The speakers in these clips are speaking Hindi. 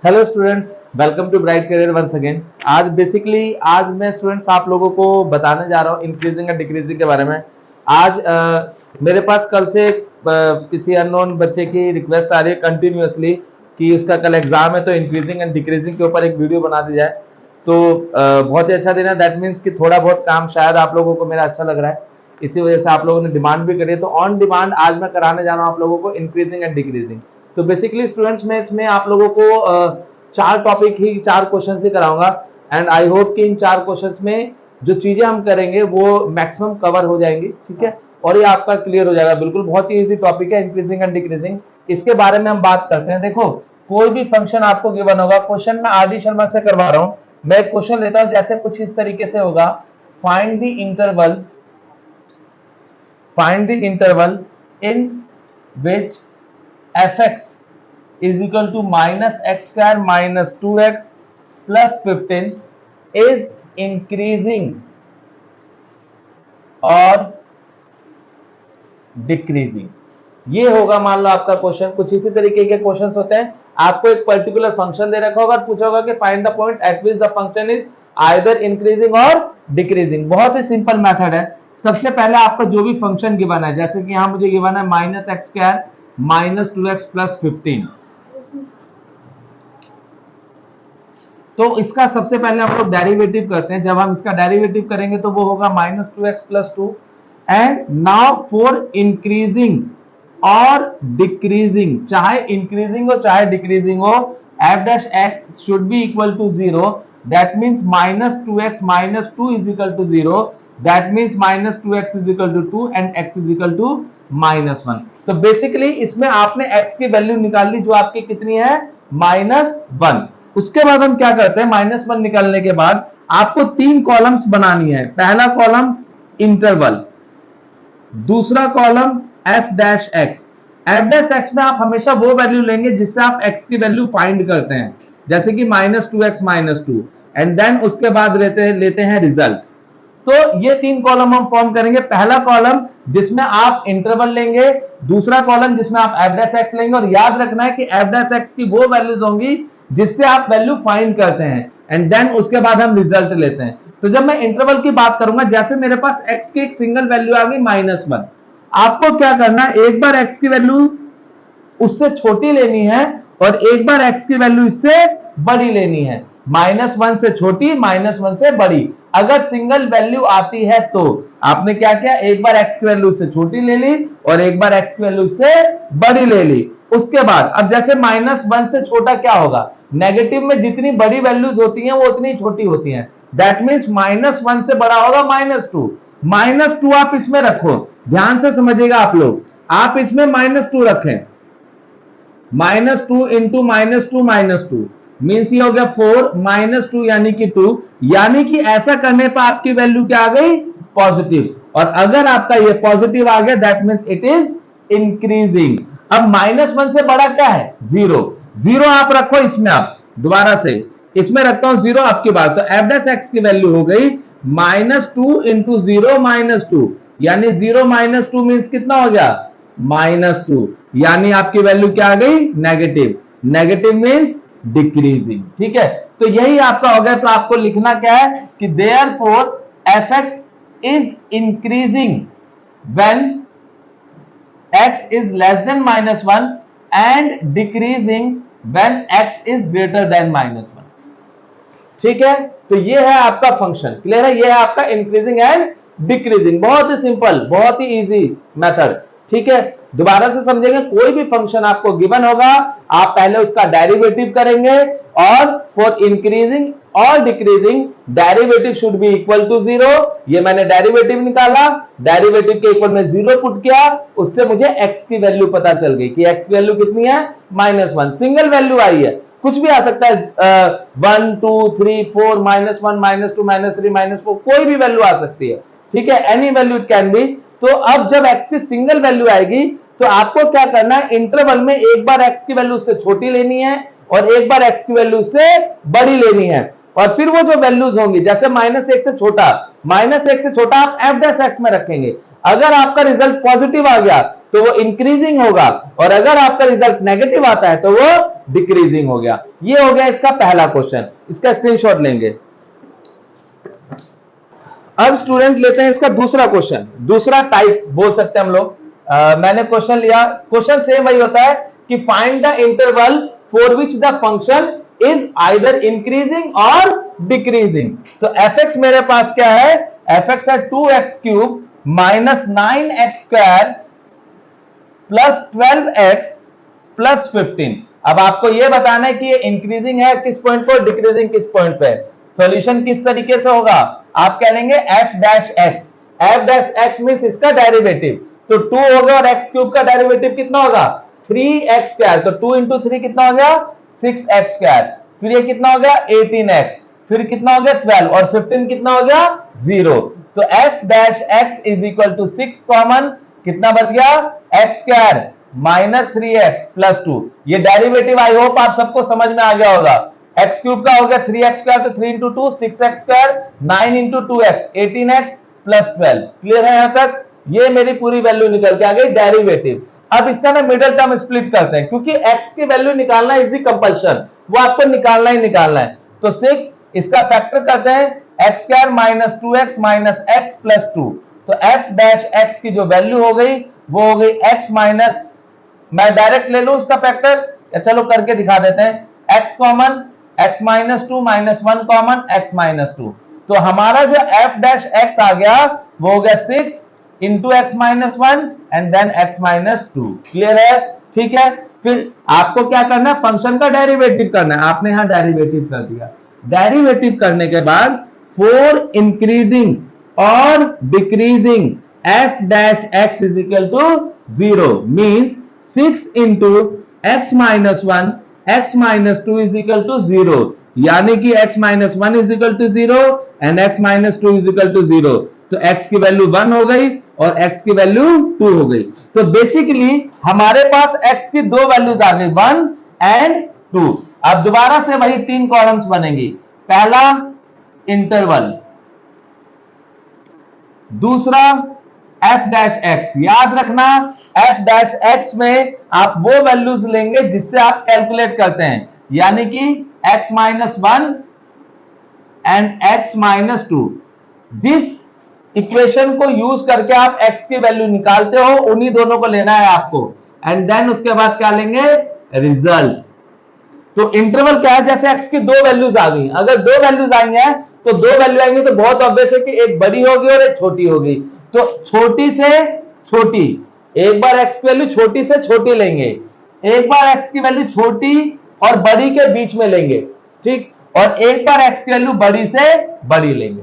Hello students, welcome to Bright Career once again. आज मैं स्टूडेंट्स आप लोगों को बताने जा रहा हूँ इंक्रीजिंग एंड डिक्रीजिंग के बारे में। आज मेरे पास कल से किसी अननोन बच्चे की रिक्वेस्ट आ रही है कंटिन्यूअसली कि उसका कल एग्जाम है, तो इंक्रीजिंग एंड डिक्रीजिंग के ऊपर एक वीडियो बना दी जाए। तो बहुत ही अच्छा दिन है। दैट मीन्स कि थोड़ा बहुत काम शायद आप लोगों को मेरा अच्छा लग रहा है, इसी वजह से आप लोगों ने डिमांड भी करी है। तो ऑन डिमांड आज मैं कराने जा रहा हूँ आप लोगों को इंक्रीजिंग एंड डिक्रीजिंग। तो बेसिकली स्टूडेंट्स मैं इसमें आप लोगों को चार टॉपिक ही, चार क्वेश्चन ही कराऊंगा। एंड आई होप कि इन चार क्वेश्चंस में जो चीजें हम करेंगे वो मैक्सिमम कवर हो जाएंगी, ठीक है, और ये आपका क्लियर हो जाएगा। बिल्कुल बहुत ही इजी टॉपिक है इंक्रीजिंग एंड डिक्रीजिंग। इसके बारे में हम बात करते हैं। देखो, कोई भी फंक्शन आपको गिवन होगा, क्वेश्चन में आर डी शर्मा से करवा रहा हूं। मैं एक क्वेश्चन लेता हूं, जैसे कुछ इस तरीके से होगा, find the interval in which fx is equal to minus x square minus 2x plus 15 is increasing और डिक्रीजिंग। ये होगा मान लो आपका क्वेश्चन। कुछ इसी तरीके के क्वेश्चंस होते हैं। आपको एक पर्टिकुलर फंक्शन दे रखा होगा और पूछा होगा कि find the point at which the function is either increasing और डिक्रीजिंग। बहुत ही सिंपल मेथड है। सबसे पहले आपका जो भी फंक्शन गिवन है, जैसे कि यहां मुझे गिवन है minus x square minus 2x plus 15, तो इसका सबसे पहले हम लोग डेरिवेटिव करते हैं। जब हम इसका डेरिवेटिव करेंगे तो वो होगा minus 2x plus 2। And now for increasing और डिक्रीजिंग, चाहे इंक्रीजिंग हो चाहे डिक्रीजिंग हो, f dash x should be equal to 0। That means minus 2x minus 2 is equal to 0। That means minus 2x is equal to 2 and x is equal to minus 1। तो बेसिकली इसमें आपने x की वैल्यू निकाल ली, जो आपकी कितनी है, माइनस 1। उसके बाद हम क्या करते हैं, माइनस 1 निकालने के बाद आपको तीन कॉलम्स बनानी है। पहला कॉलम इंटरवल, दूसरा column F dash x. F dash x में आप हमेशा वो वैल्यू लेंगे जिससे आप एक्स की वैल्यू फाइंड करते हैं, जैसे कि minus 2x minus 2, and then उसके बाद लेते हैं रिजल्ट। तो ये तीन कॉलम हम फॉर्म करेंगे। पहला कॉलम जिसमें आप इंटरवल लेंगे, दूसरा कॉलम जिसमें आप एफ डैश एक्स लेंगे, और याद रखना है कि एफ डैश एक्स की वो वैल्यूज होंगी जिससे आप वैल्यू फाइंड करते हैं, एंड देन उसके बाद हम रिजल्ट लेते हैं। तो जब मैं इंटरवल की बात करूंगा, जैसे मेरे पास x की एक सिंगल वैल्यू आ गई माइनस 1, आपको क्या करना है, एक बार x की वैल्यू उससे छोटी लेनी है और एक बार x की वैल्यू इससे बड़ी लेनी है। माइनस 1 से छोटी, माइनस 1 से बड़ी। अगर सिंगल वैल्यू आती है तो आपने क्या किया, एक बार x की वैल्यू से छोटी ले ली और एक बार x की वैल्यू से बड़ी ले ली। उसके बाद अब जैसे माइनस 1 से छोटा क्या होगा, नेगेटिव में जितनी बड़ी वैल्यूज होती हैं वो उतनी छोटी होती हैं। दैट मीन्स माइनस 1 से बड़ा होगा माइनस 2। माइनस 2 आप इसमें रखो, ध्यान से समझिएगा आप लोग, आप इसमें माइनस 2 रखें। Minus 2 into minus 2 minus 2 means ये हो गया 4 माइनस 2 यानी कि 2। यानी कि ऐसा करने पर आपकी वैल्यू क्या आ गई, पॉजिटिव। और अगर आपका ये पॉजिटिव आ गया that means it is increasing. अब माइनस 1 से बड़ा क्या है, 0। 0 आप रखो इसमें, आप दोबारा से इसमें रखता हूं 0 आपकी बात। तो एफ डैश एक्स की वैल्यू हो गई माइनस 2 इंटू 0 माइनस 2, यानी 0 माइनस 2 मीन्स कितना हो गया, माइनस 2। यानी आपकी वैल्यू क्या आ गई, नेगेटिव। नेगेटिव मीन्स डिक्रीजिंग, ठीक है। तो यही आपका हो गया। तो आपको लिखना क्या है कि therefore F x is increasing when x is less than minus 1 and decreasing when x is greater than minus 1, ठीक है। तो ये है आपका फंक्शन, क्लियर है। ये है आपका इंक्रीजिंग एंड डिक्रीजिंग। बहुत ही सिंपल, बहुत ही इजी मेथड, ठीक है। दोबारा से समझेंगे, कोई भी फंक्शन आपको गिवन होगा, आप पहले उसका डेरिवेटिव करेंगे और फॉर इंक्रीजिंग और decreasing derivative should be equal to 0। ये मैंने डेरिवेटिव निकाला, डेरिवेटिव के इक्वल में 0 पुट किया, उससे मुझे x की वैल्यू पता चल गई कि x की वैल्यू कितनी है, माइनस 1। सिंगल वैल्यू आई है, कुछ भी आ सकता है, 1 2 3 4 माइनस 1 माइनस 2 माइनस 3 माइनस 4, कोई भी वैल्यू आ सकती है, ठीक है। Any value it can be. तो अब जब x की सिंगल वैल्यू आएगी तो आपको क्या करना है, इंटरवल में एक बार x की वैल्यू उससे छोटी लेनी है और एक बार x की वैल्यू उससे बड़ी लेनी है। और फिर वो जो वैल्यूज होंगी, जैसे माइनस 1 से छोटा, माइनस 1 से छोटा आप एफ डैश एक्स में रखेंगे। अगर आपका रिजल्ट पॉजिटिव आ गया तो वो इंक्रीजिंग होगा, और अगर आपका रिजल्ट नेगेटिव आता है तो वो डिक्रीजिंग हो गया। ये हो गया इसका पहला क्वेश्चन, इसका स्क्रीनशॉट लेंगे। अब स्टूडेंट लेते हैं इसका दूसरा क्वेश्चन, दूसरा टाइप बोल सकते हैं हम लोग। मैंने क्वेश्चन लिया, क्वेश्चन सेम वही होता है कि find the interval for which the function is either increasing और डिक्रीजिंग। तो fx मेरे पास क्या है, fx है 2x³ minus 9x² plus 12x plus 15। अब आपको यह बताना है कि ये इंक्रीजिंग है किस पॉइंट पर, डिक्रीजिंग किस पॉइंट पे। सॉल्यूशन किस तरीके से होगा, आप क्या लेंगे f dash x, f dash x means इसका डेरिवेटिव, तो 2 होगा और x³ का डेरिवेटिव कितना होगा 3x², तो 2 इंटू 3 कितना हो गया 6x², फिर ये कितना हो गया 18x, फिर कितना हो गया 12 और 15 कितना हो गया 0। तो f dash x is equal to 6 common कितना बच गया x² माइनस 3x प्लस 2। ये डेरिवेटिव आई होप आप सबको समझ में आ गया होगा। x³ का हो गया 3x², तो 3 into 2 6x², 9 into 2x 18x plus 12। Clear है यहां तक, ये मेरी पूरी वैल्यू निकल के आ गई डेरिवेटिव। अब इसका ना मिडिल टर्म स्प्लिट करते हैं, क्योंकि x की वैल्यू निकालना इज द कंपल्शन, वो आपको निकालना ही निकालना है। तो 6 इसका फैक्टर करते हैं x² minus 2x minus x plus 2, तो f डैश x की जो वैल्यू हो गई वो हो गई x माइनस, मैं डायरेक्ट ले लूं इसका फैक्टर या चलो करके दिखा देते हैं, x common x minus 2 minus 1 common x minus 2, तो हमारा जो f डैश x आ गया वो हो गया 6 into x minus 1 and then x minus 2। Clear है, ठीक है। फिर आपको क्या करना है, फंक्शन का डेरिवेटिव करना है, आपने यहां डेरिवेटिव कर दिया। डेरिवेटिव करने के बाद फॉर इंक्रीजिंग और decreasing f dash x is equal to 0 means 6 into x minus 1 x minus 2 is equal to 0, यानी कि x minus 1 is equal to 0 and x minus 2 is equal to 0। तो x की वैल्यू 1 हो गई और x की वैल्यू 2 हो गई। तो बेसिकली हमारे पास x की दो वैल्यूज आ गई 1 एंड 2। अब दोबारा से वही तीन कॉलम्स बनेंगी, पहला इंटरवल, दूसरा f डैश x। याद रखना f डैश x में आप वो वैल्यूज लेंगे जिससे आप कैलकुलेट करते हैं, यानी कि x minus 1 and x minus 2। जिस इक्वेशन को यूज करके आप x की वैल्यू निकालते हो उन्हीं दोनों को लेना है आपको, एंड देन उसके बाद क्या लेंगे रिजल्ट। तो इंटरवल क्या है, जैसे x की दो वैल्यूज आ गई, अगर दो वैल्यूज आई हैं तो दो वैल्यू आएंगी तो बहुत ऑब्वियस है कि एक बड़ी होगी और एक छोटी होगी। तो छोटी से छोटी, एक बार x की वैल्यू छोटी से छोटी लेंगे, एक बार x की वैल्यू छोटी और बड़ी के बीच में लेंगे, ठीक, और एक बार x की वैल्यू बड़ी से बड़ी लेंगे।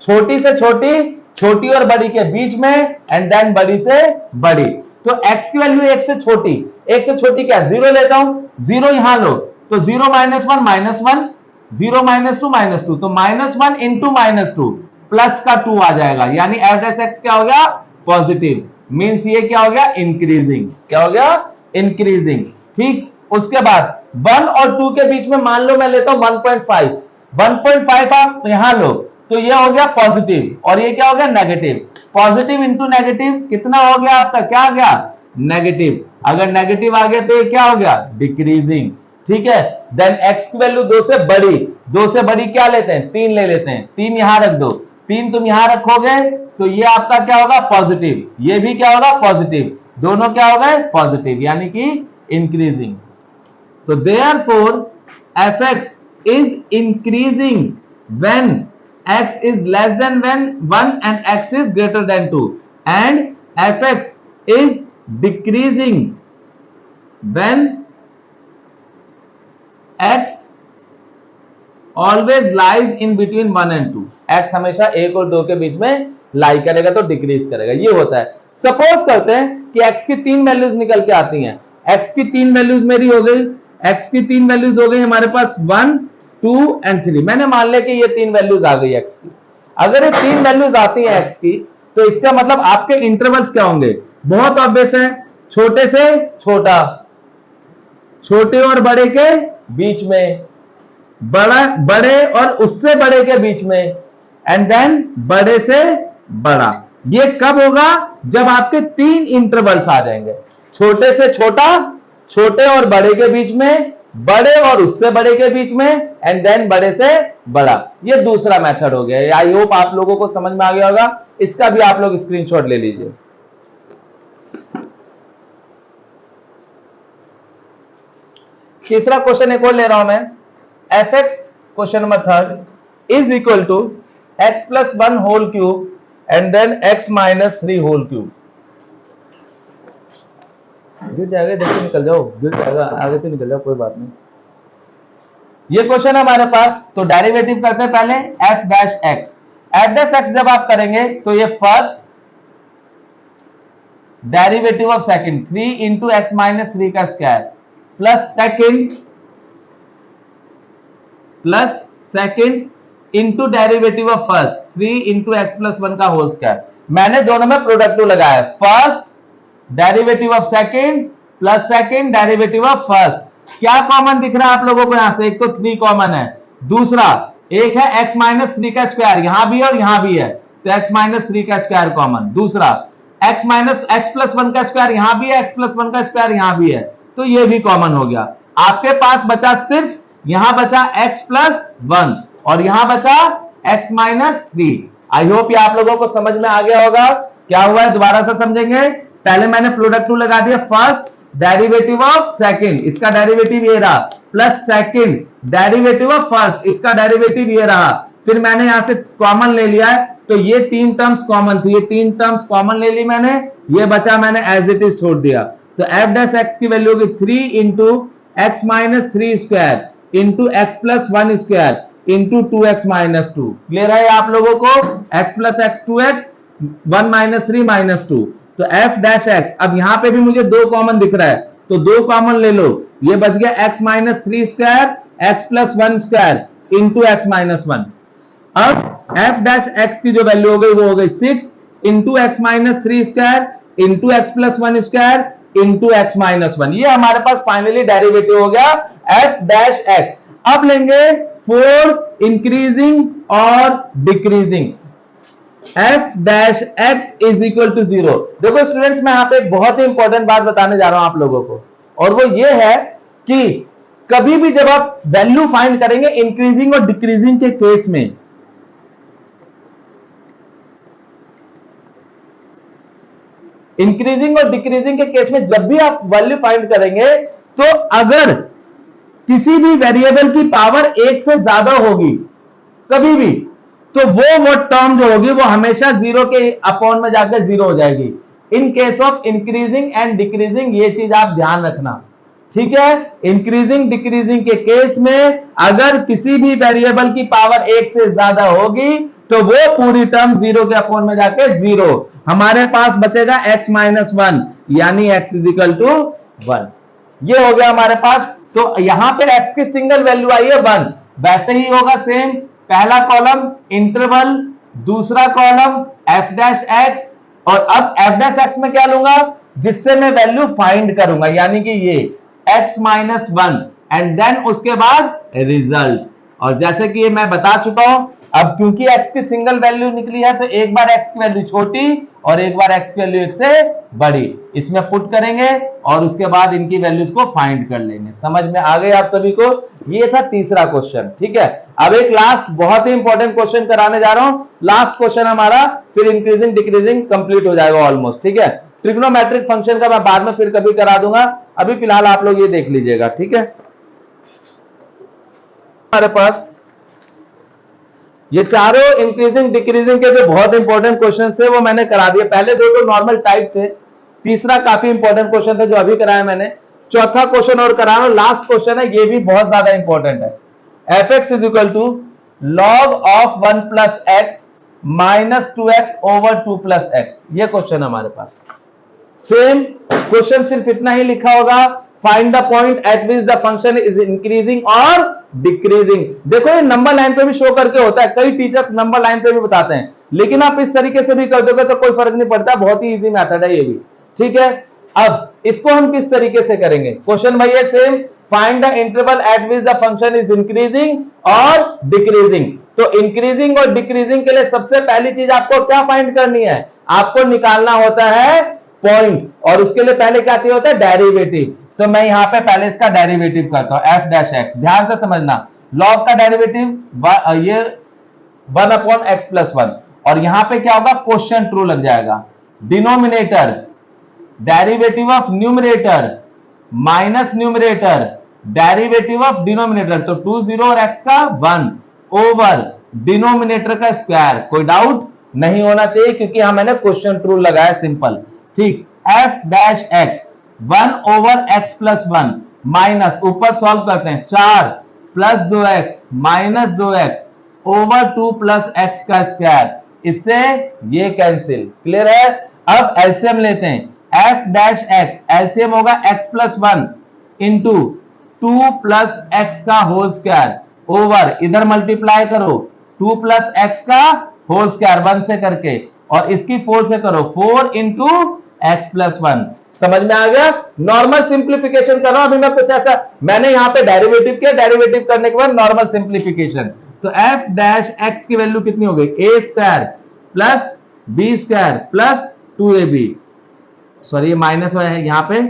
छोटी से छोटी, छोटी और बड़ी के बीच में एंड देन बड़ी से बड़ी। तो x की वैल्यू एक से छोटी, एक से छोटी क्या 0 लेता हूं, 0 यहां लो, तो 0 माइनस 1 माइनस 1, 0 माइनस 2 माइनस 2, तो माइनस 1 इंटू माइनस 2 प्लस का 2 आ जाएगा, यानी f डैश x क्या हो गया पॉजिटिव, मींस ये क्या हो गया इंक्रीजिंग, क्या हो गया इंक्रीजिंग, ठीक। उसके बाद 1 और 2 के बीच में मान लो मैं लेता हूं 1.5, 1.5 आप यहां लो, तो ये हो गया पॉजिटिव और ये क्या हो गया नेगेटिव। पॉजिटिव इंटू नेगेटिव कितना हो गया आपका, क्या आ गया नेगेटिव। अगर नेगेटिव आ गया तो ये क्या हो गया डिक्रीजिंग, ठीक है। देन x की वैल्यू 2 से बड़ी, 2 से बड़ी क्या लेते हैं 3 ले लेते हैं, 3 यहां रख दो, 3 तुम यहां रखोगे तो ये आपका क्या होगा पॉजिटिव, ये भी क्या होगा पॉजिटिव, दोनों क्या हो गए पॉजिटिव, यानी कि इंक्रीजिंग। तो therefore fx is increasing when x is less than 1 and x is greater than 2, and fx is decreasing when x always lies in between 1 and 2। x हमेशा 1 और 2 के बीच में लाई करेगा तो डिक्रीज करेगा, ये होता है। सपोज करते हैं कि x की 3 वैल्यूज निकल के आती हैं, x की 3 वैल्यूज मेरी हो गई, x की 3 वैल्यूज हो गई हमारे पास 1 2 एंड 3। मैंने मान लिया कि ये 3 वैल्यूज आ गई x की। अगर ये 3 वैल्यूज आती हैं x की तो इसका मतलब आपके इंटरवल्स क्या होंगे, बहुत ऑब्वियस है, छोटे से छोटा, छोटे और बड़े के बीच में, बड़ा बड़े और उससे बड़े के बीच में, एंड देन बड़े से बड़ा। ये कब होगा, जब आपके 3 इंटरवल्स आ जाएंगे, छोटे से छोटा, छोटे और बड़े के बीच में, बड़े और उससे बड़े के बीच में, एंड देन बड़े से बड़ा। ये दूसरा मेथड हो गया। आई होप आप लोगों को समझ में आ गया होगा। इसका भी आप लोग स्क्रीनशॉट ले लीजिए। तीसरा क्वेश्चन एक और ले रहा हूं मैं। F x, question number 3 is equal to x plus 1 whole cube and then x minus 3 whole cube. गिर जाएगा, इधर से निकल जाओ, गिर जाएगा, आगे से निकल जाओ, कोई बात नहीं। ये क्वेश्चन है हमारे पास, तो डेरिवेटिव करते हैं पहले F dash x. F dash x जब आप करेंगे तो ये first derivative of second 3 into x minus 3 का square plus second into derivative of first 3 into x plus 1 का होल स्क्वायर। मैंने दोनों में प्रोडक्ट लगाया, first derivative of second plus second derivative of first. क्या कॉमन दिख रहा है आप लोगों को? यहां से एक तो 3 कॉमन है, दूसरा एक है x माइनस 3 का स्क्वायर, यहां भी है और यहां भी है, तो x माइनस 3 का स्क्वायर कॉमन। दूसरा x माइनस x प्लस 1 का स्क्वायर यहां भी है, x प्लस 1 का स्क्वायर यहां भी है, तो ये भी कॉमन हो गया। आपके पास बचा सिर्फ, यहां बचा x प्लस 1 और यहां बचा x माइनस 3। आई होप ये आप लोगों को समझ में आ गया होगा। क्या हुआ है दोबारा से समझेंगे। पहले मैंने प्रोडक्ट टू लगा दिया, फर्स्ट डेरिवेटिव ऑफ सेकंड, इसका डेरिवेटिव ये रहा, plus second derivative of first, इसका डेरिवेटिव ये रहा। फिर मैंने यहां से कॉमन ले लिया है, तो ये 3 टर्म्स कॉमन थी, ये 3 टर्म्स कॉमन ले ली मैंने, ये बचा मैंने एज इट इज छोड़ दिया। तो एफ डैश एक्स की वैल्यू होगी 3 into x minus 3 square into x plus 1 square into 2x minus 2। Clear है आप लोगों को? x plus x 2x 1 minus 3 minus 2, तो एफ डैश एक्स। अब यहां पे भी मुझे 2 कॉमन दिख रहा है, तो 2 कॉमन ले लो, ये बच गया x minus 3 square x plus 1 square into x minus 1। अब एफ डैश एक्स की जो वैल्यू हो गई वो हो गई 6 into x minus 3 square into x plus 1 square into x minus 1। ये हमारे पास फाइनली डेरिवेटिव हो गया एफ डैश एक्स। अब लेंगे फॉर इंक्रीजिंग और decreasing, f dash x is equal to 0। देखो स्टूडेंट्स, मैं यहां पे एक बहुत ही इंपॉर्टेंट बात बताने जा रहा हूं आप लोगों को, और वो ये है कि कभी भी जब आप वैल्यू फाइंड करेंगे इंक्रीजिंग और डिक्रीजिंग के केस में, इंक्रीजिंग और डिक्रीजिंग के केस में जब भी आप वैल्यू फाइंड करेंगे, तो अगर किसी भी वेरिएबल की पावर 1 से ज्यादा होगी कभी भी, तो वो टर्म जो होगी वो हमेशा 0 के अपॉन में जाकर 0 हो जाएगी। In case of increasing and decreasing ये चीज आप ध्यान रखना, ठीक है। इंक्रीजिंग डिक्रीजिंग के केस में अगर किसी भी वेरिएबल की पावर 1 से ज्यादा होगी तो वो पूरी टर्म 0 के अपॉन में जाके 0, हमारे पास बचेगा x माइनस 1, यानी x इज इक्वल टू 1। ये हो गया हमारे पास। तो यहां पे x की सिंगल वैल्यू आई है 1, वैसे ही होगा सेम, पहला कॉलम इंटरवल, दूसरा कॉलम f डैश x, और अब f डैश x में क्या लूंगा, जिससे मैं वैल्यू फाइंड करूंगा, यानी कि ये x माइनस 1 एंड देन उसके बाद रिजल्ट। और जैसे कि ये मैं बता चुका हूं, अब क्योंकि x की सिंगल वैल्यू निकली है तो एक बार x की वैल्यू छोटी और एक बार x की वैल्यू 1 से बड़ी इसमें पुट करेंगे और उसके बाद इनकी वैल्यूज को फाइंड कर लेंगे। समझ में आ गए आप सभी को? ये था तीसरा क्वेश्चन, ठीक है। अब एक लास्ट बहुत ही इंपॉर्टेंट क्वेश्चन कराने जा रहा हूं, लास्ट क्वेश्चन हमारा, फिर इंक्रीजिंग डिक्रीजिंग कंप्लीट हो जाएगा ऑलमोस्ट, ठीक है। ट्रिग्नोमेट्रिक फंक्शन का मैं बाद में फिर कभी करा दूंगा, अभी फिलहाल आप लोग ये देख लीजिएगा, ठीक है। हमारे पास ये चारों इंक्रीजिंग डिक्रीजिंग के जो बहुत इंपॉर्टेंट क्वेश्चन थे वो मैंने करा दिए। पहले दो तो नॉर्मल टाइप थे, तीसरा काफी इंपॉर्टेंट क्वेश्चन था जो अभी कराया मैंने, चौथा क्वेश्चन और करा रहा हूं, लास्ट क्वेश्चन है, ये भी बहुत ज्यादा इंपॉर्टेंट है। F x is equal to log of 1 plus x minus 2x over 2 plus x, ये क्वेश्चन हमारे पास। सेम क्वेश्चन, सिर्फ इतना ही लिखा होगा, find the point at which the function is increasing और डिक्रीजिंग। देखो ये नंबर लाइन पे भी शो करके होता है, कई टीचर्स नंबर लाइन पे भी बताते हैं, लेकिन आप इस तरीके से भी कर दोगे तो कोई फर्क नहीं पड़ता, बहुत ही इजी मेथड है ये भी, ठीक है। अब इसको हम किस तरीके से करेंगे, क्वेश्चन भाई है same, find the interval eight which the function is increasing और डिक्रीजिंग। तो इंक्रीजिंग और डिक्रीजिंग के लिए सबसे पहली चीज आपको क्या फाइंड करनी है, आपको निकालना होता है पॉइंट, और उसके लिए पहले क्या चाहिए होता है, डेरिवेटिव। तो मैं यहां पे पहले इसका डेरिवेटिव करता हूं, एफ डैश एक्स। ध्यान से समझना, लॉग का डेरिवेटिव ये 1/x+1, और यहां पे क्या होगा, क्वेश्चन ट्रू लग जाएगा। Denominator derivative of numerator minus numerator derivative of denominator, तो 2 0 और x का 1 ओवर डिनोमिनेटर का स्क्वायर। कोई डाउट नहीं होना चाहिए क्योंकि हम मैंने क्वेश्चन ट्रू लगाया, सिंपल। ठीक, F dash x 1/x+1 minus, ऊपर सॉल्व करते हैं, 4 + 2x - 2x ओवर 2 + x का स्क्वायर। इससे ये कैंसिल, क्लियर है। अब एलसीएम लेते हैं, एफ डैश एक्स एलसीएम होगा x+1 इंटू 2 + x का होल स्क्वायर ओवर, इधर मल्टीप्लाई करो 2 + x का होल स्क्वायर 1 से करके, और इसकी 4 से करो, 4 इंटू x+1। समझ में आ गया। नॉर्मल सिंप्लीफिकेशन कर रहा हूं अभी मैं, कुछ ऐसा मैंने यहां पे डेरिवेटिव किया, डेरिवेटिव करने के बाद नॉर्मल सिंप्लीफिकेशन। तो एफ डैश एक्स की वैल्यू कितनी हो गई, a² + b² + 2ab, सॉरी ये माइनस है यहां पे,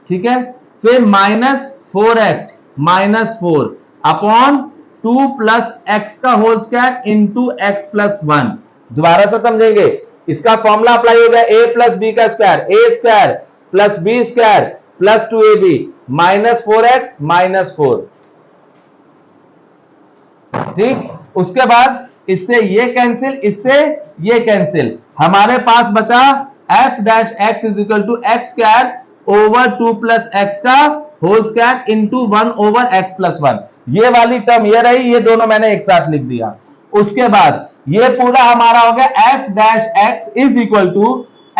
ठीक है। फिर -4x - 4 अपॉन 2 + x का होल स्क्वायर इंटू x+1। दोबारा से समझेंगे, इसका फॉर्मूला अप्लाई होगा, a + b का square, a² + b² + 2ab -4x - 4। ठीक, उसके बाद इससे ये कैंसिल, इससे ये कैंसिल, हमारे पास बचा f dash x = x² over 2 + x का whole square into 1 over x+1। ये वाली टर्म ये रही, ये दोनों मैंने एक साथ लिख दिया। उसके बाद ये पूरा हमारा हो गया f dash x =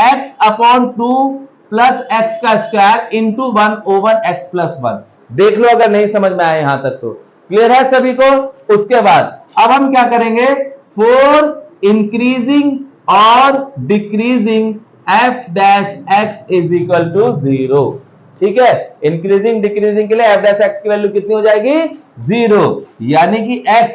x/2 + x का स्क्वायर इंटू 1 ओवर x+1। देख लो अगर नहीं समझ में आया यहां तक तो, क्लियर है सभी को। उसके बाद अब हम क्या करेंगे, फॉर इंक्रीजिंग और डिक्रीजिंग f डैश एक्स = 0। ठीक है, इंक्रीजिंग डिक्रीजिंग के लिए f डैश एक्स की वैल्यू कितनी हो जाएगी, 0, यानी कि x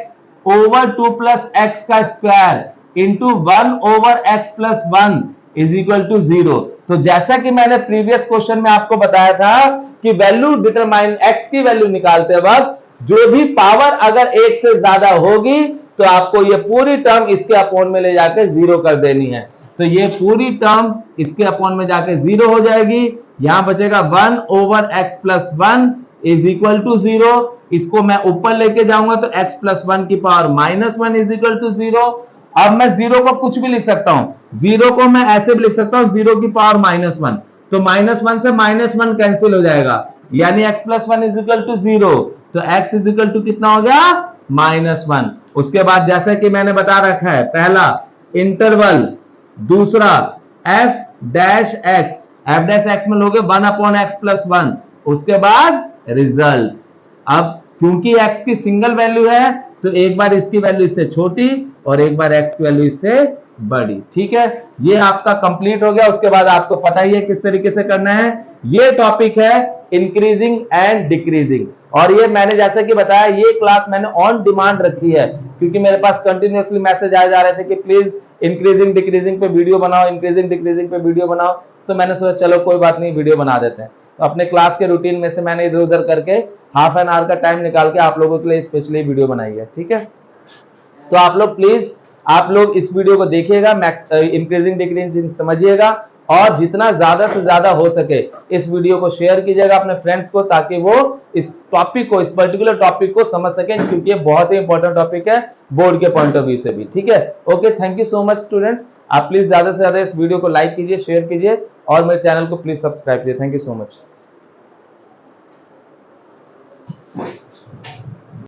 ओवर 2 + x का स्क्वायर इंटू 1 ओवर x+1 = 0। तो जैसा कि मैंने प्रीवियस क्वेश्चन में आपको बताया था कि वैल्यू डिटरमाइन, x की वैल्यू निकालते वक्त जो भी पावर अगर 1 से ज्यादा होगी तो आपको ये पूरी टर्म इसके अपॉन में ले जाकर 0 कर देनी है। तो ये पूरी टर्म इसके अपॉन में जाके 0 हो जाएगी। यहां बचेगा 1 ओवर x+1 = 0। इसको मैं ऊपर लेके जाऊंगा तो x+1 की पावर -1 = 0। अब मैं 0 को कुछ भी लिख सकता हूं, 0 को मैं ऐसे भी लिख सकता हूं 0 की पावर -1, तो -1 से -1 कैंसिल हो जाएगा, यानी x+1 = 0। तो x = कितना हो गया, -1। उसके बाद जैसे कि मैंने बता रखा है, पहला इंटरवल, दूसरा f डैश एक्स में लोगे 1/x+1, उसके बाद रिजल्ट। अब क्योंकि x की सिंगल वैल्यू है तो एक बार इसकी वैल्यू इससे छोटी और एक बार x की वैल्यू इससे बड़ी। ठीक है, ये आपका कंप्लीट हो गया। उसके बाद आपको पता ही है किस तरीके से करना है। ये टॉपिक है इंक्रीजिंग एंड डिक्रीजिंग, और ये मैंने जैसे कि बताया, ये क्लास मैंने ऑन डिमांड रखी है क्योंकि मेरे पास कंटिन्यूअसली मैसेज आ जा रहे थे कि प्लीज इंक्रीजिंग डिक्रीजिंग पे वीडियो बनाओ, इंक्रीजिंग डिक्रीजिंग पे वीडियो बनाओ। तो मैंने सोचा चलो कोई बात नहीं, वीडियो बना देते हैं। तो अपने क्लास के रूटीन में से मैंने इधर उधर करके हाफ एन आवर का टाइम निकाल के आप लोगों के लिए स्पेशली वीडियो बनाई है। ठीक है, तो आप लोग प्लीज आप लोग इस वीडियो को देखिएगा, इंक्रीजिंग डिक्रीजिंग समझिएगा, और जितना ज्यादा से ज्यादा हो सके इस वीडियो को शेयर कीजिएगा अपने फ्रेंड्स को, ताकि वो इस टॉपिक को, इस पर्टिकुलर टॉपिक को समझ सकें, क्योंकि ये बहुत ही इंपॉर्टेंट टॉपिक है बोर्ड के पॉइंट ऑफ व्यू से भी। ठीक है, okay, thank you so much students. आप प्लीज ज्यादा से ज्यादा इस वीडियो को लाइक कीजिए, शेयर कीजिए, और मेरे चैनल को प्लीज सब्सक्राइब कीजिए। Thank you so much.